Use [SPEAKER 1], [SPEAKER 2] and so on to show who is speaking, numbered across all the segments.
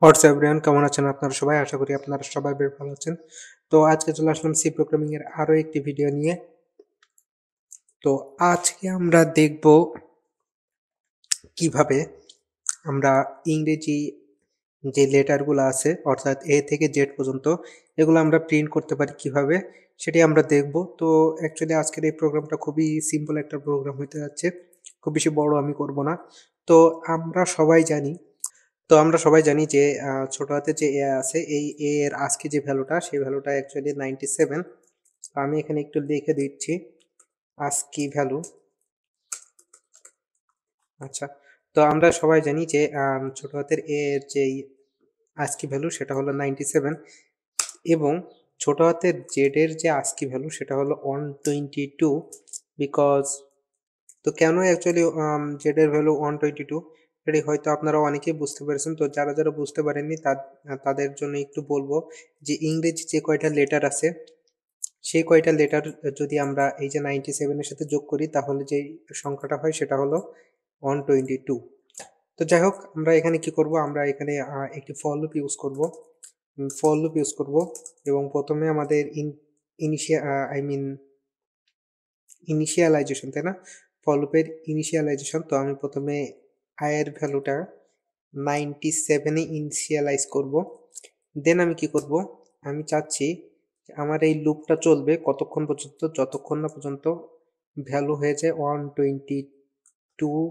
[SPEAKER 1] WhatsApp everyone, কেমন আছেন আপনারা সবাই? আশা করি আপনারা সবাই বেশ ভালো আছেন। তো আজকে চলে আসলাম সি প্রোগ্রামিং এর আরো একটি ভিডিও নিয়ে। তো আজকে আমরা দেখব কিভাবে আমরা ইংরেজি যে লেটারগুলো আছে অর্থাৎ এ থেকে জেড পর্যন্ত এগুলো আমরা প্রিন্ট করতে পারি কিভাবে সেটি আমরা দেখব। তো অ্যাকচুয়ালি আজকের এই প্রোগ্রামটা খুবই সিম্পল একটা প্রোগ্রাম হতে যাচ্ছে, খুব বেশি বড় আমি করব না। তো আমরা সবাই জানি তো আমরা সবাই জানি যে ছোট হাতের যে এ আছে এই এ এর আজকে যে ভ্যালুটা সেই ভ্যালুটা অ্যাকচুয়ালি 97। আমি এখানে একটু লিখে দিচ্ছি আজকি ভ্যালু। আচ্ছা, তো আমরা সবাই জানি যে ছোট হাতের এ এর যেই আজকি ভ্যালু সেটা হলো 97 এবং ছোট হাতের জেড এর যে আজকি ভ্যালু সেটা হলো 122। বিকজ তো কেন অ্যাকচুয়ালি জেড এর ভ্যালু 122 এটি হয়তো আপনারা অনেকেই বুঝতে পেরেছেন। তো যারা যারা বুঝতে পারেননি তাদের জন্য একটু বলবো যে ইংরেজি যে কয়টা লেটার আছে সেই কয়টা লেটার যদি আমরা এই যে 97 এর সাথে যোগ করি তাহলে যে সংখ্যাটা হয় সেটা হলো 122। তো যাই হোক, আমরা এখানে কি করব, আমরা এখানে একটি ফর লুপ ইউজ করব। এবং প্রথমে আমাদের ইনিশিয়ালাইজেশন, তাই না? ফর লুপের ইনিশিয়ালাইজেশন। তো আমি প্রথমে এর ভ্যালুটা 97 এ ইনিশিয়ালাইজ করব। দেন আমি কি করব, আমি চাচ্ছি যে আমার এই লুপটা চলবে কতক্ষণ পর্যন্ত, যতক্ষণ না পর্যন্ত ভ্যালু হয়ে যায় 122,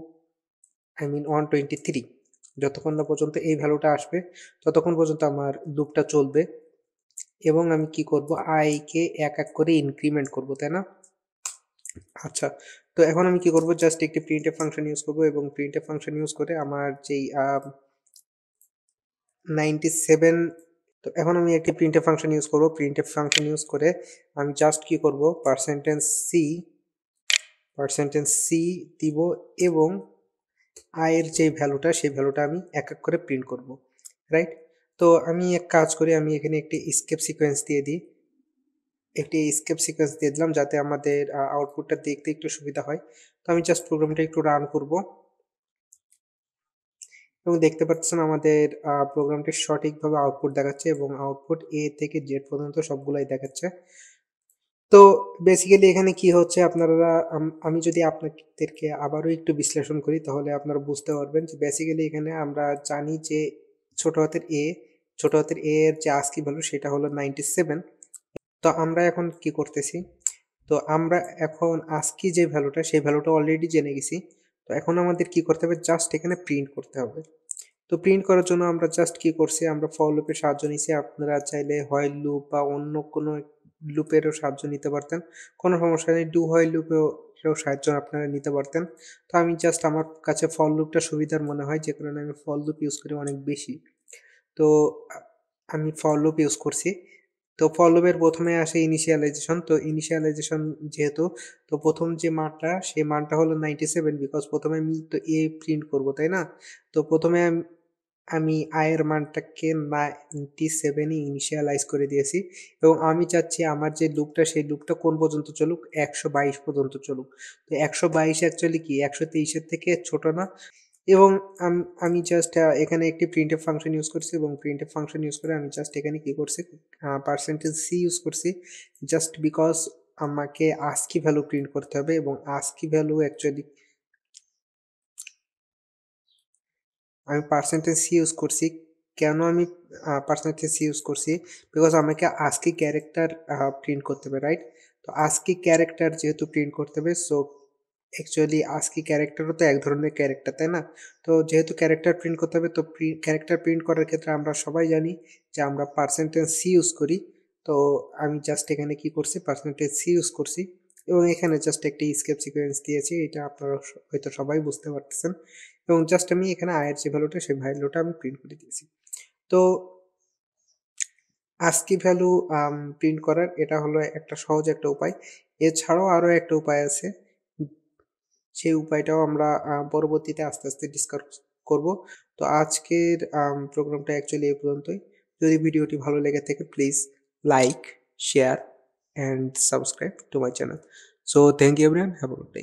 [SPEAKER 1] 123। যতক্ষণ না পর্যন্ত এই ভ্যালুটা আসবে ততক্ষণ পর্যন্ত আমার লুপটা চলবে। এবং আমি কি করব, কে এক এক করে ইনক্রিমেন্ট করব, তাই না? আচ্ছা, তো এখন আমি কি করব, জাস্ট একটি প্রিন্টএফ ফাংশন ইউজ করব এবং প্রিন্টএফ ফাংশন ইউজ করে আমার যেই 97, তো এখন আমি একটি প্রিন্টএফ ফাংশন ইউজ করব। প্রিন্টএফ ফাংশন ইউজ করে আমি জাস্ট কি করব, পার্সেন্টেজ সি দিব এবং এর যে ভ্যালুটা সেই ভ্যালুটা আমি এক এক করে প্রিন্ট করব, রাইট? তো আমি এক কাজ করি, আমি এখানে একটি স্কেপ সিকোয়েন্স দিয়ে দিলাম যাতে আমাদের আউটপুটটা দেখতে একটু সুবিধা হয়। তো আমি জাস্ট প্রোগ্রামটা একটু রান করব এবং দেখতে পাচ্ছেন আমাদের প্রোগ্রামটি সঠিকভাবে আউটপুট দেখাচ্ছে এবং আউটপুট এ থেকে জেড পর্যন্ত সবগুলাই দেখাচ্ছে। তো বেসিক্যালি এখানে কি হচ্ছে আপনারা, আমি যদি আপনাদেরকে আবারও একটু বিশ্লেষণ করি তাহলে আপনারা বুঝতে পারবেন যে বেসিক্যালি এখানে আমরা জানি যে ছোট হাতের এ ছোট হাতের এ এর যে আস্কি ভ্যালু সেটা হলো 97। তো আমরা এখন কি করতেছি, তো আমরা এখন আস্কি যে ভ্যালুটা সেই ভ্যালুটা অলরেডি জেনে গেছি। তো এখন আমাদের কি করতে হবে, জাস্ট এখানে প্রিন্ট করতে হবে। তো প্রিন্ট করার জন্য আমরা জাস্ট কি করছি, আমরা ফর লুপের সাহায্য নিছি। আপনারা চাইলে হোয়াইল লুপ বা অন্য কোনো লুপেরও সাহায্য নিতে পারতেন, কোনো সমস্যা নেই। ডু হোয়াইল লুপেও সাহায্য আপনারা নিতে পারতেন। তো আমি জাস্ট, আমার কাছে ফর লুপটা সুবিধার মনে হয় যে কারণে আমি ফর লুপ ইউজ করি অনেক বেশি। তো আমি ফর লুপ ইউজ করছি। তো ফর লুপের প্রথমে আসে ইনিশিয়ালাইজেশন। তো ইনিশিয়ালাইজেশন যেহেতু, তো প্রথম যে মানটা সেই মানটা হলো 97, বিকজ প্রথমে আমি তো এ প্রিন্ট করব, তাই না? তো প্রথমে আমি এর মানটাকে 97 এ ইনিশিয়ালাইজ করে দিয়েছি এবং আমি চাচ্ছি আমার যে লুপটা সেই লুপটা কোন পর্যন্ত চলুক, 122 পর্যন্ত চলুক। তো 122 অ্যাকচুয়ালি কি 123 এর থেকে ছোট না? এবং আমি জাস্ট এখানে একটি প্রিন্টএফ ফাংশন ইউজ করছি এবং প্রিন্টএফ ফাংশন ইউজ করে আমি জাস্ট এখানে কি করছি, পার্সেন্টেজ সি ইউজ করছি, জাস্ট বিকজ আমাকে আস্কি ভ্যালু প্রিন্ট করতে হবে এবং আস্কি ভ্যালু অ্যাকচুয়ালি আমি পার্সেন্টেজ সি ইউজ করছি। কেন আমি পার্সেন্টেজ সি ইউজ করছি, বিকজ আমাকে আস্কি ক্যারেক্টার প্রিন্ট করতে হবে, রাইট? তো আস্কি ক্যারেক্টার যেহেতু প্রিন্ট করতে হবে, সো অ্যাকচুয়ালি আস্কি ক্যারেক্টারও তো এক ধরনের ক্যারেক্টার, তাই না? তো যেহেতু ক্যারেক্টার প্রিন্ট করতে হবে, তো ক্যারেক্টার প্রিন্ট করার ক্ষেত্রে আমরা সবাই জানি যে আমরা পার্সেন্টেজ সি ইউজ করি। তো আমি জাস্ট এখানে কি করছি, পার্সেন্টেজ সি ইউজ করছি এবং এখানে জাস্ট একটি স্কেপ সিকোয়েন্স দিয়েছি। এটা আপনারা হয়তো সবাই বুঝতে পারতেছেন এবং জাস্ট আমি এখানে এর যে ভ্যালুটা সেই ভ্যালুটা আমি প্রিন্ট করে দিয়েছি। তো আস্কি ভ্যালু প্রিন্ট করার এটা হলো একটা সহজ একটা উপায়। এছাড়াও আরও একটা উপায় আছে, সেই উপায়টাও আমরা পরবর্তীতে আস্তে আস্তে ডিসকাস করব। তো আজকের প্রোগ্রামটা অ্যাকচুয়ালি এই পর্যন্তই। যদি ভিডিওটি ভালো লেগে থাকে please like, share and subscribe to my channel. So thank you everyone, have a good day.